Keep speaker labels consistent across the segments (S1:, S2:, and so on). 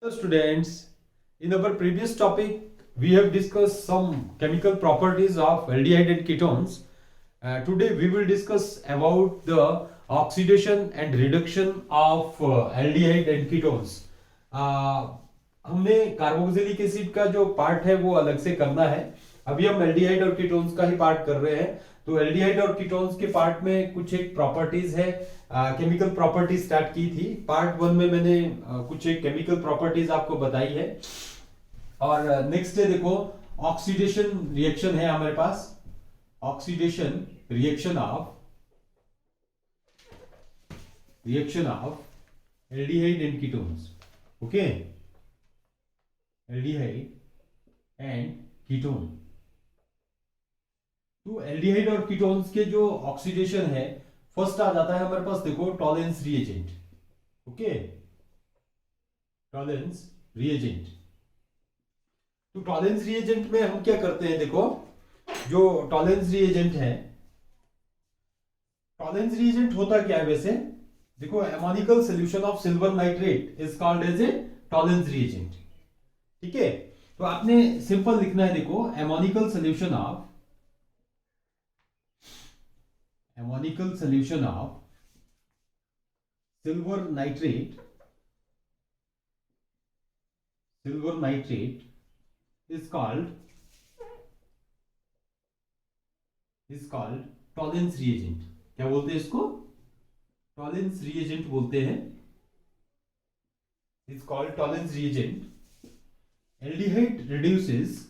S1: Hello students, in our previous topic we have discussed some chemical properties of aldehyde and ketones. Today we will discuss about the oxidation and reduction of aldehyde and ketones. हमने carboxylic acid का जो part है वो अलग से करना है. अभी हम एल्डिहाइड और कीटोन्स का ही पार्ट कर रहे हैं. तो एल्डिहाइड और कीटोन्स के पार्ट में कुछ एक प्रॉपर्टीज है, केमिकल प्रॉपर्टीज स्टार्ट की थी. पार्ट 1 में मैंने कुछ एक केमिकल प्रॉपर्टीज आपको बताई है. और नेक्स्ट है देखो, ऑक्सीडेशन रिएक्शन है हमारे पास. Oxidation reaction of aldehyde and ketones. Okay, aldehyde and ketone. तो एल्डिहाइड और कीटोन्स के जो ऑक्सीडेशन है, फर्स्ट आ जाता है हमारे पास देखो Tollens reagent. Okay, Tollens reagent. तो टॉलेंस रिएजेंट में हम क्या करते हैं, देखो जो टॉलेंस रिएजेंट है, टॉलेंस रिएजेंट होता क्या है वैसे, देखो ammoniacal solution of silver nitrate is called as a Tollens reagent. ठीक है, तो आपने सिंपल लिखना है, देखो ammoniacal solution of silver nitrate is called Tollens reagent. क्या बोलते हैं इसको? टॉलेंस रिएजेंट बोलते हैं. Is called Tollens reagent. Aldehyde reduces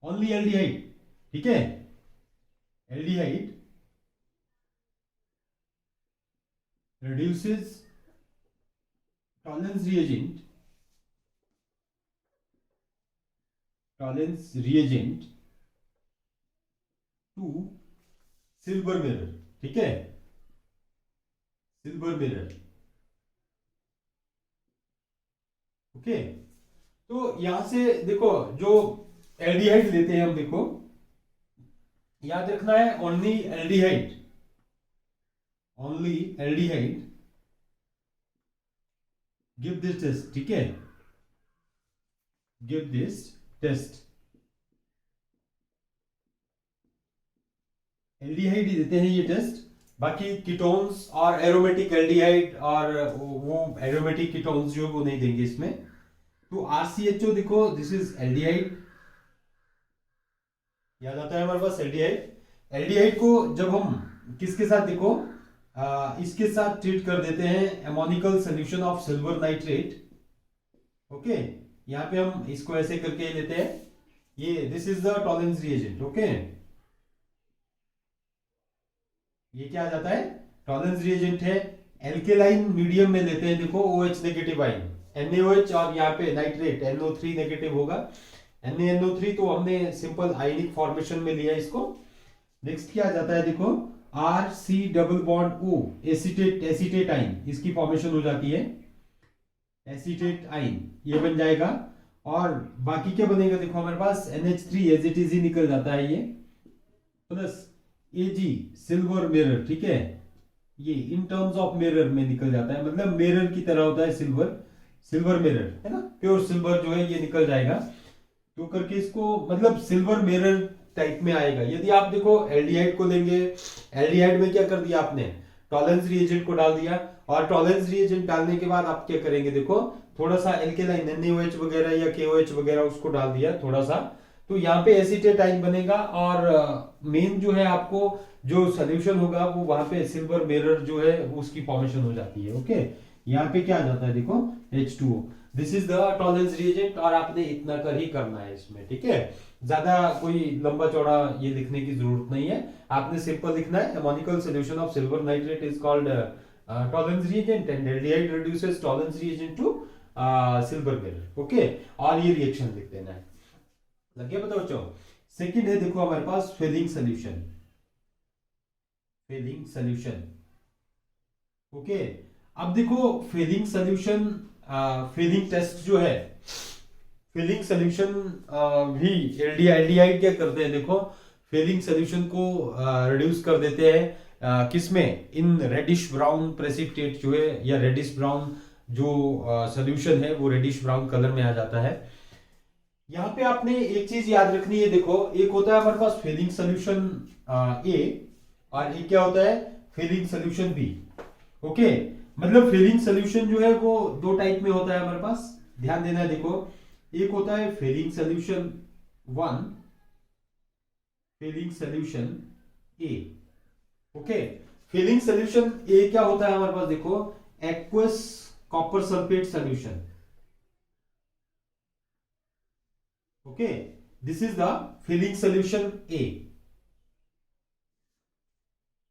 S1: only aldehyde. ठीक है, aldehyde reduces Tollens reagent to silver mirror. ठीक है, सिल्वर मिरर. ओके, तो यहां से देखो जो एल्डिहाइड लेते हैं हम, देखो याद रखना है only aldehyde give this test. ठीक है, give this test. एल्डिहाइड देते हैं ये टेस्ट. बाकी कीटोन्स और एरोमेटिक एल्डिहाइड और वो एरोमेटिक कीटोन्स जो वो नहीं देंगे इसमें. तो RCHO देखो, दिस इज एल्डिहाइड. याद आता है हमारे पास एल्डिहाइड. एल्डिहाइड को जब हम किसके साथ, देखो इसके साथ ट्रीट कर देते हैं, ammoniacal solution of silver nitrate. Okay, यहां पे हम इसको ऐसे करके लेते हैं. ये this is the Tollens reagent. Okay, ये क्या आ जाता है, टॉलेंस रिएजेंट है. एल्केलाइन मीडियम में लेते हैं, देखो OH नेगेटिव आइन, NaOH, और यहाँ पे नाइट्रेट NO3 नेगेटिव होगा. NaNO3 तो हमने सिंपल आयनिक फॉर्मेशन में लिया इसको. नेक्स्ट क्या आ जाता है, देखो RC double bond O, acetate आइन, इसकी फॉर्मेशन हो जाती है, एसीटेट आइन ये बन जाएगा. और बाकी क्या बनेगा, देखो हमारे पास NH3 एज इट इज ही निकल जाता है ये, प्लस Ag सिल्वर मिरर. ठीक है, ये इन टर्म्स ऑफ मिरर में निकल जाता है, मतलब मिरर की तरह होता है सिल्वर मिरर, है ना, प्योर सिल्वर जो है ये निकल जाएगा. तो करके इसको मतलब सिल्वर मिरर टाइप में आएगा. यदि आप देखो एल्डिहाइड को लेंगे, एल्डिहाइड में क्या कर दिया आपने, टॉलेंस रिएजेंट को डाल दिया, और टॉलेंस रिएजेंट डालने के बाद आप क्या करेंगे, देखो थोड़ा सा एल्केलाइन NaOH वगैरह या KOH वगैरह उसको डाल दिया थोड़ा सा, तो यहाँ पे एसीटेट आइन बनेगा. और मेन जो है आपको जो सोल्यूशन होगा वो वहां पे सिल्वर मिरर जो है उसकी फॉर्मेशन हो जाती है. ओके, यहाँ पे क्या आ जाता है, देखो H2O. This is the Tollens reagent, और आपने इतना कर ही करना है इसमें. ठीक है, ज्यादा कोई लंबा चौड़ा ये लिखने की जरूरत नहीं है, आपने सिंपल लिखना है, ammoniacal solution of silver nitrate is called Tollens reagent and aldehyde reduces Tollens reagent to silver mirror. Okay, और ये रिएक्शन लिख देना है. लग गया पता बच्चों? सेकंड है देखो हमारे पास फेलिंग सॉल्यूशन. ओके, अब देखो फेलिंग सॉल्यूशन, फेलिंग टेस्ट जो है, फेलिंग सॉल्यूशन भी एल्डिहाइड क्या करते हैं, देखो फेलिंग सॉल्यूशन को रिड्यूस कर देते हैं किसमें, इन रेडिश ब्राउन प्रेसिपिटेट जो है या रेडिश ब्राउन जो सोल्यूशन है वो रेडिश ब्राउन कलर में आ जाता है। यहाँ पे आपने एक चीज याद रखनी है, देखो एक होता है हमारे पास फिलिंग सोल्यूशन ए और एक क्या होता है फिलिंग सोल्यूशन बी। ओके, मतलब फिलिंग सोल्यूशन जो है वो दो टाइप में होता है हमारे पास, ध्यान देना है। देखो एक होता है filling solution one, filling solution A. Okay, filling solution A क्या होता है हमारे पास, देखो aqueous copper sulphate solution. Okay, this is the filling solution A.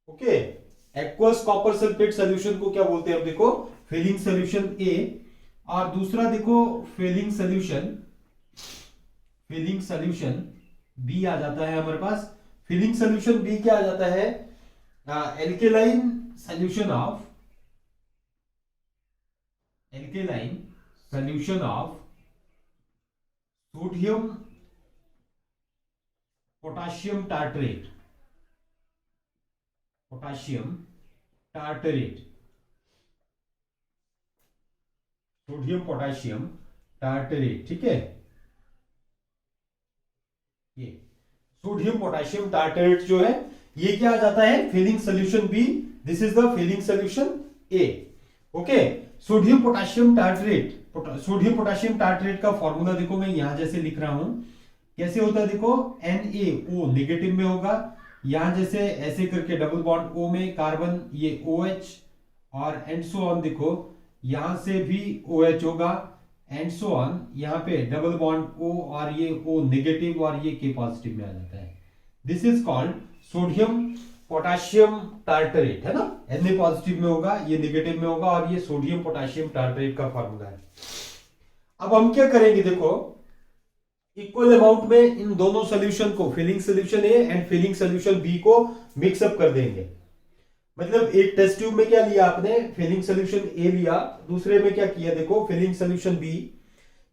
S1: Okay, aqueous copper sulphate solution को क्या बोलते हैं, अब देखो फिलिंग सोल्यूशन ए। और दूसरा देखो फिलिंग सोल्यूशन बी आ जाता है हमारे पास। फिलिंग सोल्यूशन बी क्या आ जाता है, alkaline solution of sodium potassium tartrate, sodium potassium tartrate. ठीक है, ये सोडियम पोटाशियम टार्टरेट जो है ये क्या आ जाता है filling solution B. This is the filling solution A. Okay, sodium potassium tartrate का फॉर्मूला देखो मैं यहां जैसे लिख रहा हूं, कैसे होता है देखो NaO नेगेटिव में होगा, यहां जैसे ऐसे करके डबल बॉन्ड O में कार्बन ये OH और एंड सो ऑन, देखो यहां से भी OH होगा एंड सो ऑन, यहां पे डबल बॉन्ड O और ये O नेगेटिव और ये K पॉजिटिव में आ जाता है। This is called sodium potassium tartrate, है ना। Na पॉजिटिव में होगा, ये नेगेटिव में होगा और ये सोडियम पोटाशियम टार्टरेट का फॉर्मूला है। अब हम क्या करेंगे, देखो इक्वल अमाउंट में इन दोनों सोल्यूशन को, Fehling solution A and Fehling solution B को मिक्सअप कर देंगे। मतलब एक टेस्ट ट्यूब में क्या लिया आपने, फिलिंग सोल्यूशन ए लिया, दूसरे में क्या किया देखो फिलिंग सोल्यूशन बी।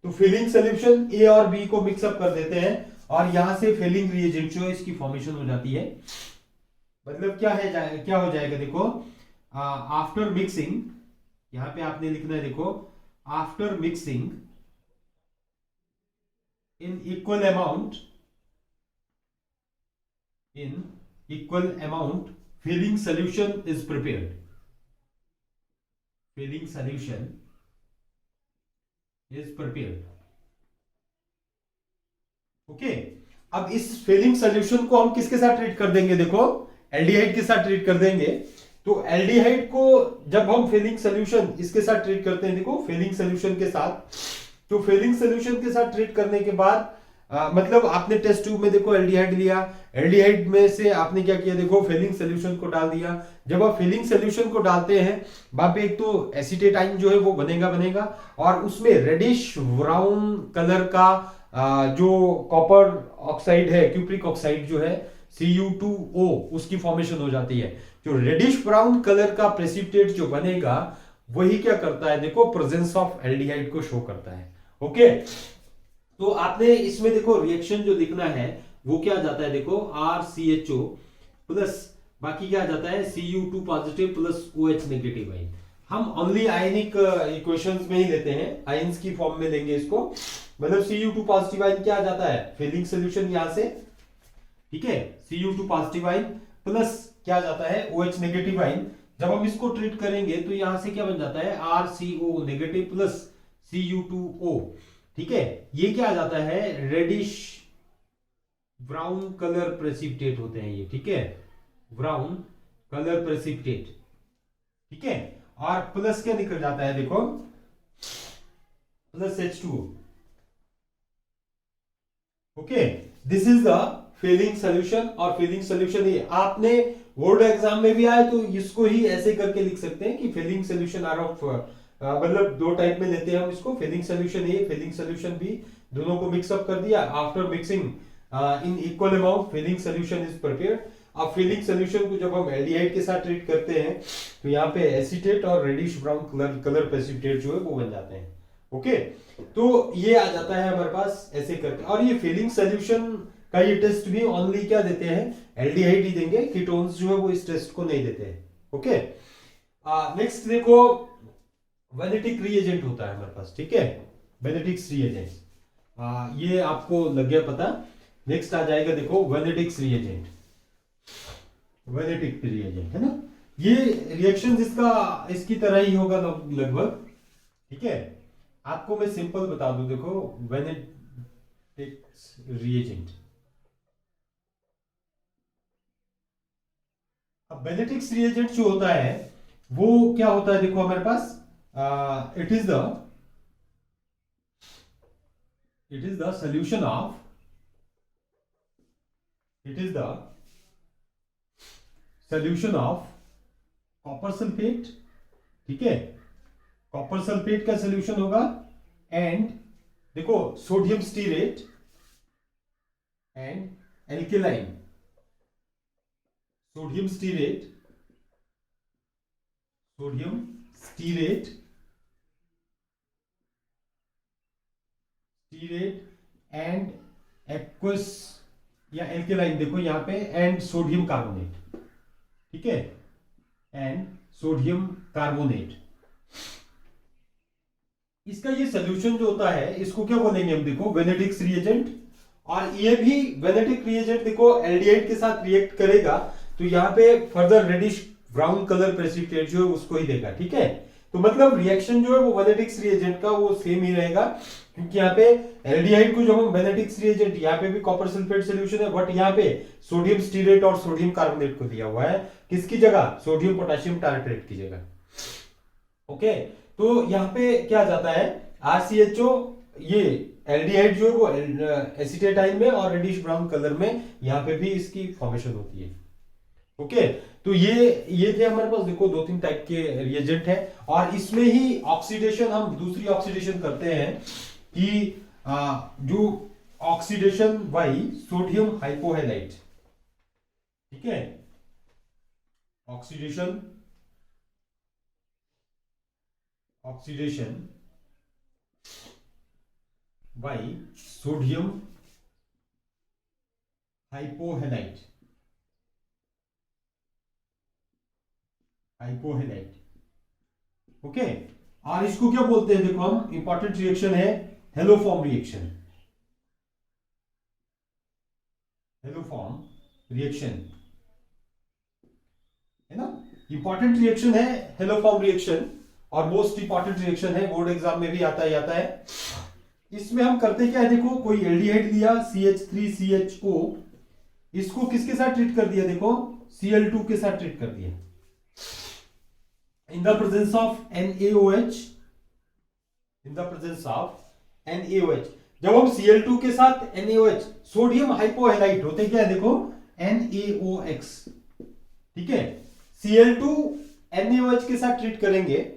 S1: तो फिलिंग सोल्यूशन ए और बी को मिक्सअप कर देते हैं और यहां से फिलिंग रिएजेंट जो है इसकी फॉर्मेशन हो जाती है। मतलब क्या हो जाएगा देखो, आफ्टर मिक्सिंग, यहां पे आपने लिखना है देखो after mixing in equal amount filling solution is prepared, okay. अब इस फिलिंग सोल्यूशन को हम किसके साथ ट्रीट कर देंगे, देखो एल्डिहाइड के साथ ट्रीट कर देंगे। तो एल्डिहाइड को जब हम फिलिंग सोल्यूशन इसके साथ ट्रीट करते हैं, देखो फिलिंग सोल्यूशन के साथ, तो फिलिंग सोल्यूशन के साथ ट्रीट करने के बाद मतलब आपने टेस्ट ट्यूब में देखो एल्डिहाइड लिया, एल्डिहाइड में से आपने क्या किया देखो फिलिंग सोल्यूशन को डाल दिया। जब आप फिलिंग सोल्यूशन को डालते हैं वहां पे एक तो एसीटेट आयन जो है वो बनेगा और उसमें रेडिश ब्राउन कलर का जो कॉपर ऑक्साइड है, क्यूप्रिक ऑक्साइड जो है Cu2O, उसकी फॉर्मेशन हो जाती है। जो रेडिश ब्राउन कलर का प्रेसिपिटेट जो बनेगा वही क्या करता है देखो प्रेजेंस ऑफ एल्डिहाइड को शो करता है। ओके, तो आपने इसमें देखो रिएक्शन जो लिखना है वो क्या जाता है देखो RCHO प्लस बाकी क्या जाता है Cu2 positive plus OH negative ion. हम ओनली आयनिक इक्वेशंस में ही लेते हैं, आयंस की फॉर्म में लेंगे इसको। मतलब Cu2 पॉजिटिव आयन क्या जाता है फिलिंग सोल्यूशन यहां से, ठीक है, Cu2 पॉजिटिव आयन प्लस क्या जाता है OH नेगेटिव आयन। जब हम इसको ट्रीट करेंगे तो यहां से क्या बन जाता है RCO नेगेटिव प्लस Cu2O, ठीक है। ये क्या आ जाता है रेडिश ब्राउन कलर प्रेसिपिटेट होते हैं ये, ठीक है, ब्राउन कलर प्रेसिपिटेट, ठीक है। और प्लस क्या निकल जाता है देखो plus H2O। Okay, this is the filling solution. और फिलिंग सोल्यूशन ये आपने बोर्ड एग्जाम में भी आए तो इसको ही ऐसे करके लिख सकते हैं कि फिलिंग सोल्यूशन आर ऑफ मतलब दो टाइप में लेते हैं हम इसको, Fehling solution A Fehling solution B, दोनों को मिक्सअप कर दिया। After mixing in equal amount Fehling solution is prepared. अब फिलिंग सोल्यूशन को जब हम एल्डिहाइड के साथ ट्रीट करते हैं तो यहाँ पे एसीटेट और रेडिश ब्राउन कलर प्रेसिपिटेट जो है वो बन जाते हैं। ओके, तो ये आ जाता है हमारे पास ऐसे करके। और ये फिलिंग सोल्यूशन का ये टेस्ट भी ओनली क्या देते हैं एल्डिहाइड ही देंगे, कीटोन्स जो है वो इस टेस्ट को नहीं देते हैं। ओके, नेक्स्ट देखो वेनेटिक रिएजेंट होता है हमारे पास, ठीक है, वेनेटिक्स रिएजेंट। ये आपको लग गया पता। नेक्स्ट आ जाएगा देखो वेनेटिक्स रिएजेंट, वेनेटिक रिएजेंट है ना। ये रिएक्शन इसका इसकी तरह ही होगा लगभग, ठीक है। आपको मैं सिंपल बता दूं, देखो वेनेटिक्स रिएजेंट। अब बेनेटिक्स रिएजेंट जो होता है वो क्या होता है, देखो हमारे पास it is the solution of it is the solution of copper sulphate, ठीक है, कॉपर सल्फेट का सोल्यूशन होगा, एंड देखो sodium stearate and alkaline, sodium stearate stearate and aqueous या एल्केलाइन, देखो यहां पे एंड सोडियम कार्बोनेट, ठीक है, एंड सोडियम कार्बोनेट। इसका ये सोल्यूशन जो होता है इसको क्या बोलेंगे हम, देखो वेनेटिक्स रिएजेंट। और ये भी वेनेटिक रिएजेंट देखो एल्डिहाइड के साथ रिएक्ट करेगा तो यहाँ पे further reddish brown colour precipitate जो है उसको ही देगा, ठीक है। तो मतलब रिएक्शन जो है वो वेनेटिक्स रिएजेंट का वो सेम ही रहेगा, क्योंकि यहाँ पे एल्डिहाइड को जो हम वेनेटिक्स रिएजेंट, यहाँ पे भी कॉपर सल्फेट सोल्यूशन है, बट यहाँ पे सोडियम स्टीरेट और सोडियम कार्बोनेट को दिया हुआ है, किसकी जगह, सोडियम पोटेशियम टारट्रेट की जगह, ओके। तो यहाँ पे क्या जाता है RCHO, ये एल्डिहाइड जो है वो एसिटेटाइन में और रेडिश ब्राउन कलर में यहाँ पे भी इसकी फॉर्मेशन होती है, ओके। तो ये थे हमारे पास देखो 2-3 टाइप के रिएजेंट है, और इसमें ही ऑक्सीडेशन हम दूसरी ऑक्सीडेशन करते हैं कि जो ऑक्सीडेशन बाई सोडियम हाइपोहैलाइड, ठीक है, ऑक्सीडेशन बाई सोडियम हाइपोहैलाइड, ओके। और इसको क्या बोलते हैं, देखो हम इंपॉर्टेंट रिएक्शन है हेलोफॉर्म रिएक्शन, है ना, इंपॉर्टेंट रिएक्शन है हेलोफॉर्म रिएक्शन, और मोस्ट इंपॉर्टेंट रिएक्शन है, बोर्ड एग्जाम में भी आता है। इसमें हम करते क्या है, देखो कोई एल्डिहाइड लिया CH3CHO, इसको किसके साथ ट्रीट कर दिया, देखो Cl2 के साथ ट्रीट कर दिया, इन द प्रेजेंस ऑफ NaOH, जब हम Cl2 के साथ NaOH, सोडियम हाइपोहैलाइड होते क्या है, देखो NaOX, ठीक है, Cl2 NaOH के साथ ट्रीट करेंगे,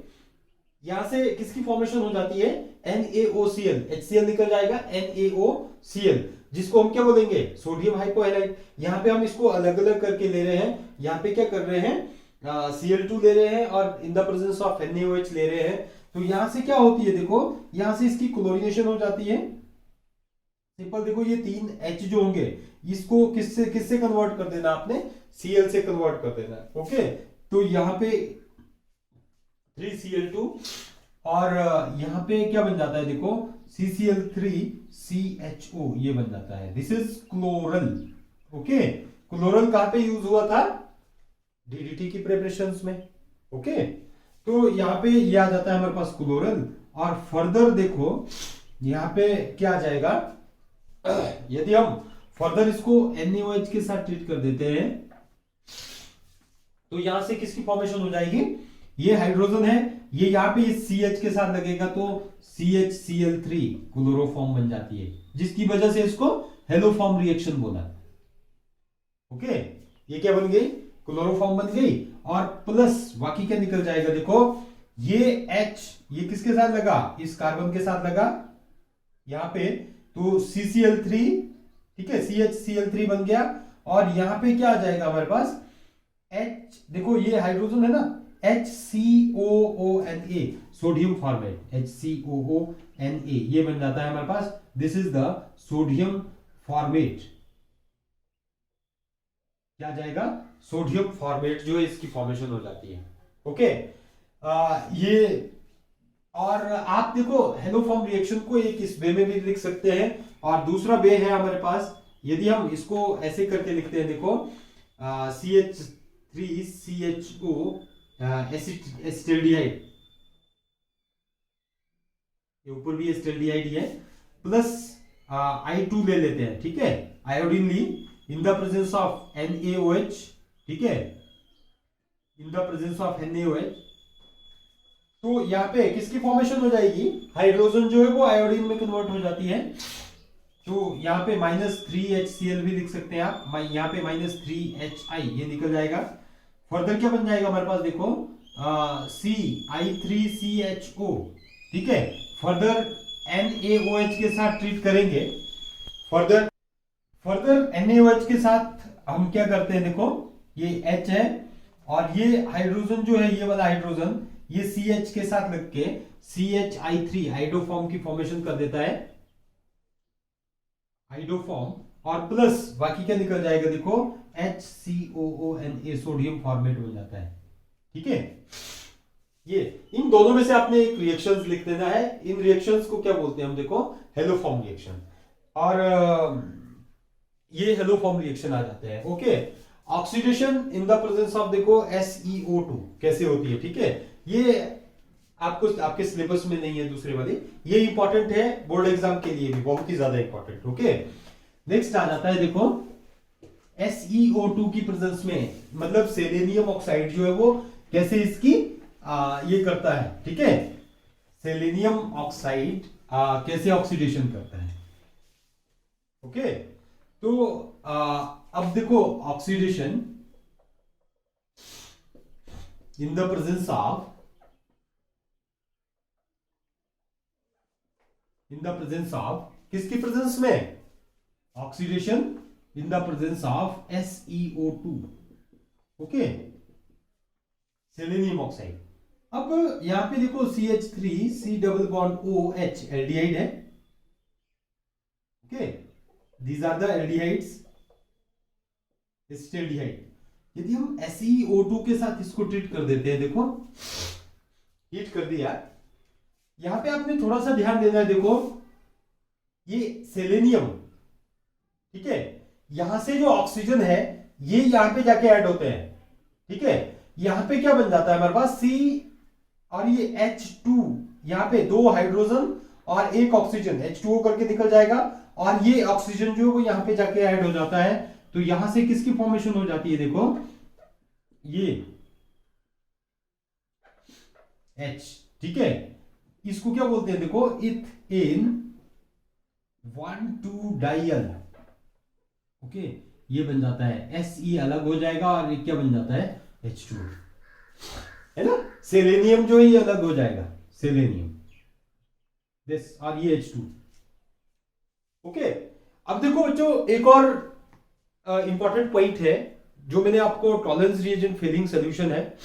S1: यहां से किसकी फॉर्मेशन हो जाती है, NaOCl, HCl निकल जाएगा, NaOCl, जिसको हम क्या बोलेंगे, सोडियम हाइपोहैलाइड। यहां पे हम इसको अलग अलग करके ले रहे हैं, यहां पे क्या कर रहे हैं, Cl2 ले रहे हैं और इन द प्रेजेंस ऑफ NaOH ले रहे हैं। तो यहां से क्या होती है, देखो यहां से इसकी क्लोरीनेशन हो जाती है, सिंपल, देखो ये 3 H जो होंगे इसको किससे कन्वर्ट कर देना आपने, Cl से कन्वर्ट कर देना, ओके। तो यहां पे 3Cl2 और यहां पे क्या बन जाता है, देखो CCl3CHO, ये बन जाता है, this is chloral, okay. Chloral कहां पे यूज हुआ था, DDT की प्रिपरेशंस में, ओके। तो यहां पे ये आ जाता है हमारे पास क्लोरल, और फर्दर देखो यहां पे क्या आ जाएगा, यदि हम फर्दर इसको NaOH के साथ ट्रीट कर देते हैं तो यहां से किसकी फॉर्मेशन हो जाएगी, ये हाइड्रोजन है, ये यहां पे इस CH के साथ लगेगा तो CHCl3 क्लोरोफॉर्म बन जाती है, जिसकी वजह से इसको हेलोफॉर्म रिएक्शन बोला, ओके। ये क्या बन गई, क्लोरोफॉर्म बन गई, और प्लस बाकी क्या निकल जाएगा, देखो ये H, ये किसके साथ लगा, इस कार्बन के साथ लगा यहां पे, तो CCl3, ठीक है, CHCl3 बन गया, और यहां पे क्या आ जाएगा हमारे पास H, देखो ये हाइड्रोजन है ना, HCOONA, सोडियम फॉर्मेट, HCOONA, ये बन जाता है हमारे पास, this is the sodium formate, क्या जाएगा, सोडियम फॉर्मेट जो है इसकी फॉर्मेशन हो जाती है, ओके। ये और आप देखो हेलोफॉर्म रिएक्शन को एक इस वे में भी लिख सकते हैं, और दूसरा वे है हमारे पास, यदि हम इसको ऐसे करके लिखते हैं, देखो CH3CHO एसिटाल्डिहाइड, ये ऊपर भी एसिटाल्डिहाइड ही है, प्लस I2 ले लेते हैं, ठीक है, आयोडीन ली in the presence of NaOH, ठीक है, in the presence of NaOH, तो यहाँ पे किसकी फॉर्मेशन हो जाएगी, हाइड्रोजन जो है वो आयोडीन में कन्वर्ट हो जाती है, तो यहाँ पे -3HCl भी लिख सकते हैं आप, यहाँ पे -3HI ये निकल जाएगा। फर्दर क्या बन जाएगा हमारे पास, देखो CI3CHO, ठीक है, फर्दर NaOH के साथ ट्रीट करेंगे, फर्दर NaOH के साथ हम क्या करते हैं, देखो ये H है, और ये हाइड्रोजन जो है, ये वाला हाइड्रोजन, ये CH के साथ लग के CHI3 हाइड्रोफॉर्म की फॉर्मेशन कर देता है, हाइड्रोफॉर्म, और प्लस बाकी क्या निकल जाएगा, देखो HCOONA सोडियम फॉर्मेट बन जाता है, ठीक है। ये इन दोनों में से आपने एक रिएक्शंस लिख देना है, इन रिएक्शंस को क्या बोलते हैं हम, देखो हेलोफॉर्म रिएक्शन, और ये हेलोफॉर्म रिएक्शन आ जाते हैं, okay. Oxidation in the presence of, देखो SeO2 कैसे होती है, ठीक है, ये आपको आपके सिलेबस में नहीं है दूसरे वाली, ये इंपॉर्टेंट है बोर्ड एग्जाम के लिए भी, बहुत ही ज्यादा इंपॉर्टेंट, ओके। नेक्स्ट आ जाता है, देखो SeO2 की प्रेजेंस में, मतलब सेलेनियम ऑक्साइड जो है वो कैसे इसकी ये करता है, ठीक है, सेलेनियम ऑक्साइड कैसे ऑक्सीडेशन करता है, ओके। तो अब देखो oxidation in the presence of, किसकी प्रेजेंस में, oxidation in the presence of SeO2, okay, selenium oxide. अब यहां पे देखो CH3C double bond OH aldehyde है, okay, these are the aldehydes, acetaldehyde. यदि हम SeO2 के साथ इसको ट्रीट कर देते हैं, देखो हीट कर दिया, यहां पे आपने थोड़ा सा ध्यान देना है, देखो ये सेलेनियम, ठीक है, यहां से जो ऑक्सीजन है ये यहां पे जाके ऐड होते हैं, ठीक है, यहां पे क्या बन जाता है हमारे पास C, और ये H2, यहां पे 2 हाइड्रोजन और 1 ऑक्सीजन, H2O करके निकल जाएगा, और ये ऑक्सीजन जो है वो यहां पे जाके ऐड हो जाता है, तो यहां से किसकी फॉर्मेशन हो जाती है, देखो ये H, ठीक है, इसको क्या बोलते हैं, देखो इथेन 1,2-डाइयल, ओके, ये बन जाता है, Se अलग हो जाएगा, और ये क्या बन जाता है, H2, है ना, सेलेनियम जो है ये अलग हो जाएगा, सेलेनियम दिस, और ये H2, ओके। अब देखो जो एक और इंपॉर्टेंट पॉइंट है, जो मैंने आपको टॉलरेंस रिएजेंट फेलिंग सोल्यूशन है,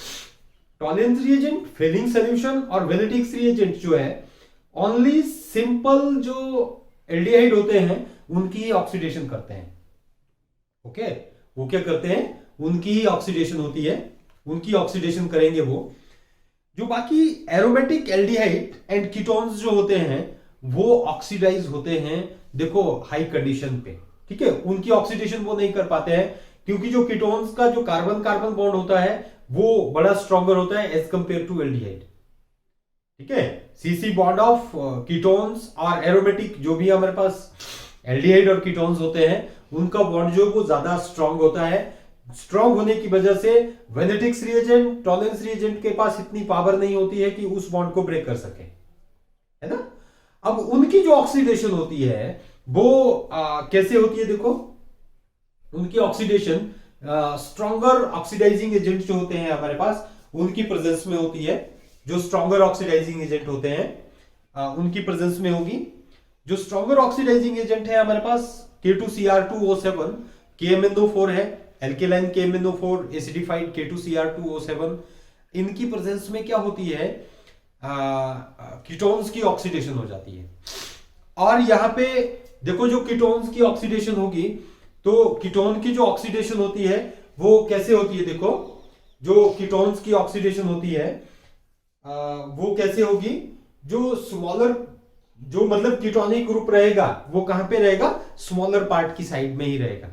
S1: टॉलरेंस रिएजेंट फेलिंग सोल्यूशन और वेनेटिक्स रिएजेंट जो है, ओनली सिंपल जो एल्डिहाइड होते हैं उनकी ऑक्सीडेशन करते हैं, ओके, वो क्या करते हैं, उनकी ही ऑक्सीडेशन होती है, उनकी ऑक्सीडेशन करेंगे वो, जो बाकी एरोमेटिक एल्डिहाइड एंड कीटोन्स जो होते हैं वो ऑक्सीडाइज होते हैं, देखो हाई कंडीशन पे, ठीक है, उनकी ऑक्सीडेशन वो नहीं कर पाते हैं, क्योंकि जो कीटोन्स का जो कार्बन कार्बन बॉन्ड होता है वो बड़ा स्ट्रॉन्गर होता है एज कंपेयर टू एल्डिहाइड, ठीक है, CC बॉन्ड ऑफ कीटोन्स और एरोमेटिक जो भी हमारे पास एल्डिहाइड और कीटोन्स होते हैं उनका बॉन्ड जो वो ज्यादा स्ट्रॉन्ग होता है, स्ट्रॉन्ग होने की वजह से वेनेटिक्स रिएजेंट, टॉलरेंस रिएजेंट के पास इतनी पावर नहीं होती है कि उस बॉन्ड को ब्रेक कर सके, है ना। अब उनकी जो ऑक्सीडेशन होती है वो कैसे होती है, देखो उनकी ऑक्सीडेशन स्ट्रॉन्गर ऑक्सीडाइजिंग एजेंट जो होते हैं हमारे पास उनकी प्रेजेंस में होती है, जो स्ट्रॉन्गर ऑक्सीडाइजिंग एजेंट होते हैं उनकी प्रेजेंस में होगी। जो स्ट्रॉन्गर ऑक्सीडाइजिंग एजेंट है हमारे पास K2Cr2O7, KMnO4 है, एल्केलाइन KMnO4, एसिडिफाइड K2Cr2O7, इनकी प्रेजेंस में क्या होती है, कीटोन्स की ऑक्सीडेशन हो जाती है। और यहां पे देखो जो कीटोन्स की ऑक्सीडेशन होगी, तो कीटोन की जो ऑक्सीडेशन होती है वो कैसे होती है, देखो जो कीटोन्स की ऑक्सीडेशन होती है वो कैसे होगी, जो स्मॉलर, जो मतलब कीटोनिक ग्रुप रहेगा वो कहां पे रहेगा, स्मॉलर पार्ट की साइड में ही रहेगा,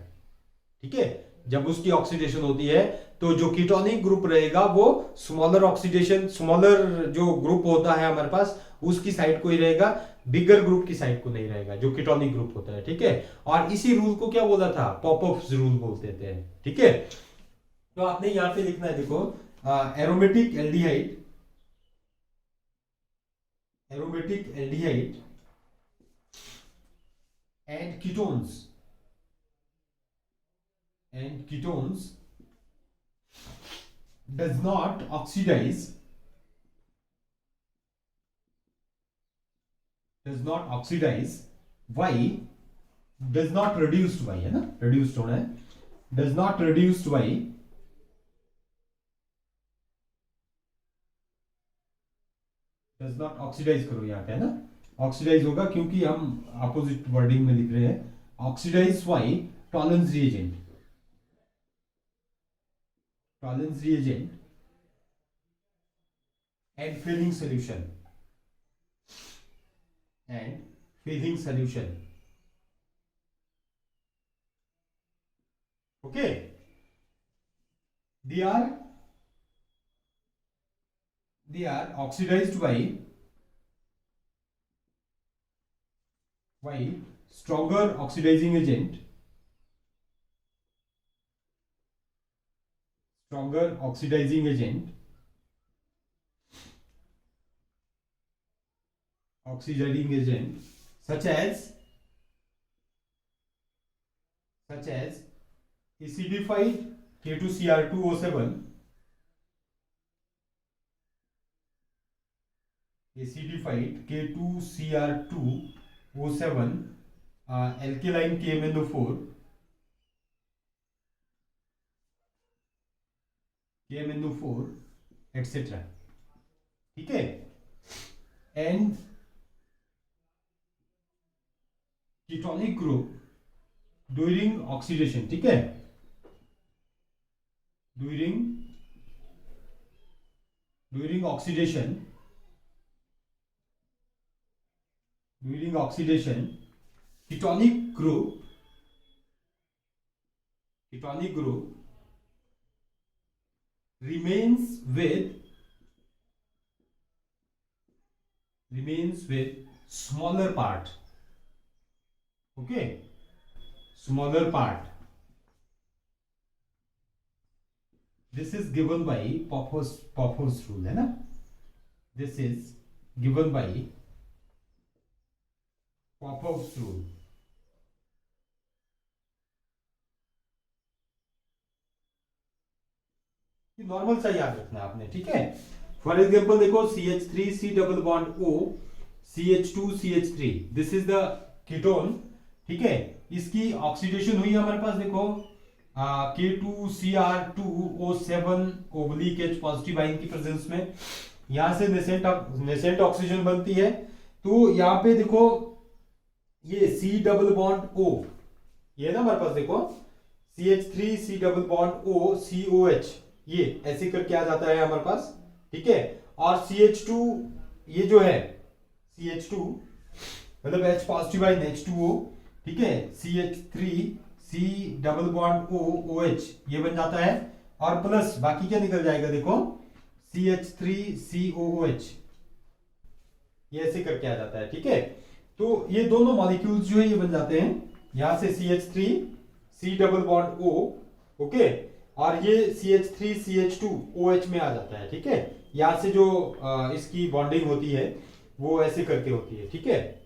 S1: ठीक है। जब उसकी ऑक्सीडेशन होती है तो जो कीटोनिक ग्रुप रहेगा वो स्मॉलर ऑक्सीडेशन, स्मॉलर जो ग्रुप होता है हमारे पास उसकी साइड को ही रहेगा, बिगर ग्रुप की साइड को नहीं रहेगा, जो कीटोनिक ग्रुप होता है, ठीक है। और इसी रूल को क्या बोला था, पॉपऑफ रूल बोलते थे, ठीक है। तो आपने यहां पे लिखना है, देखो aromatic aldehyde, aromatic aldehyde and ketones does not oxidize, why, does not reduced by, है ना, reduced होना है, does not reduced by, does not oxidize करो यहाँ पे, है ना, ऑक्सीडाइज होगा क्योंकि हम अपोजिट वर्डिंग में लिख रहे हैं, oxidize by Tollens reagent, Tollens reagent and Fehling solution, and Fehling solution, okay. they are oxidized by stronger oxidizing agent, oxidizing agent such as acidified K2Cr2O7, acidified K2Cr2O7, alkaline KMnO4, etc, ठीक है। And ketonic group during oxidation, ठीक है, during oxidation ketonic group remains with smaller part, okay, smaller part, this is given by Popper's rule, है ना, this is given by Popper's rule, normal सा याद रखना आपने, ठीक है। फॉर एग्जांपल देखो CH3 C double bond O CH2 CH3, this is the ketone, ठीक है। इसकी ऑक्सीडेशन हुई हमारे पास, देखो K2Cr2O7 oblique H positive ion की प्रेजेंस में, यहां से नेसेंट ऑक्सीजन बनती है। तो यहां पे देखो ये C डबल बॉन्ड O, ये ना हमारे पास देखो CH3 C double bond O COH, ये ऐसे करके आ जाता है हमारे पास, ठीक है। और CH2 ये जो है CH2 मतलब H पॉजिटिव आयन H2O, ठीक है, CH3 C double bond O OH ये बन जाता है, और प्लस बाकी क्या निकल जाएगा, देखो CH3 COOH, ये ऐसे करके आ जाता है, ठीक है। तो ये दोनों मॉलिक्यूल्स जो है ये बन जाते हैं, यहां से CH3 C double bond O, okay, और ये CH3 CH2 OH में आ जाता है, ठीक है। यहां से जो इसकी बॉन्डिंग होती है वो ऐसे करके होती है, ठीक है।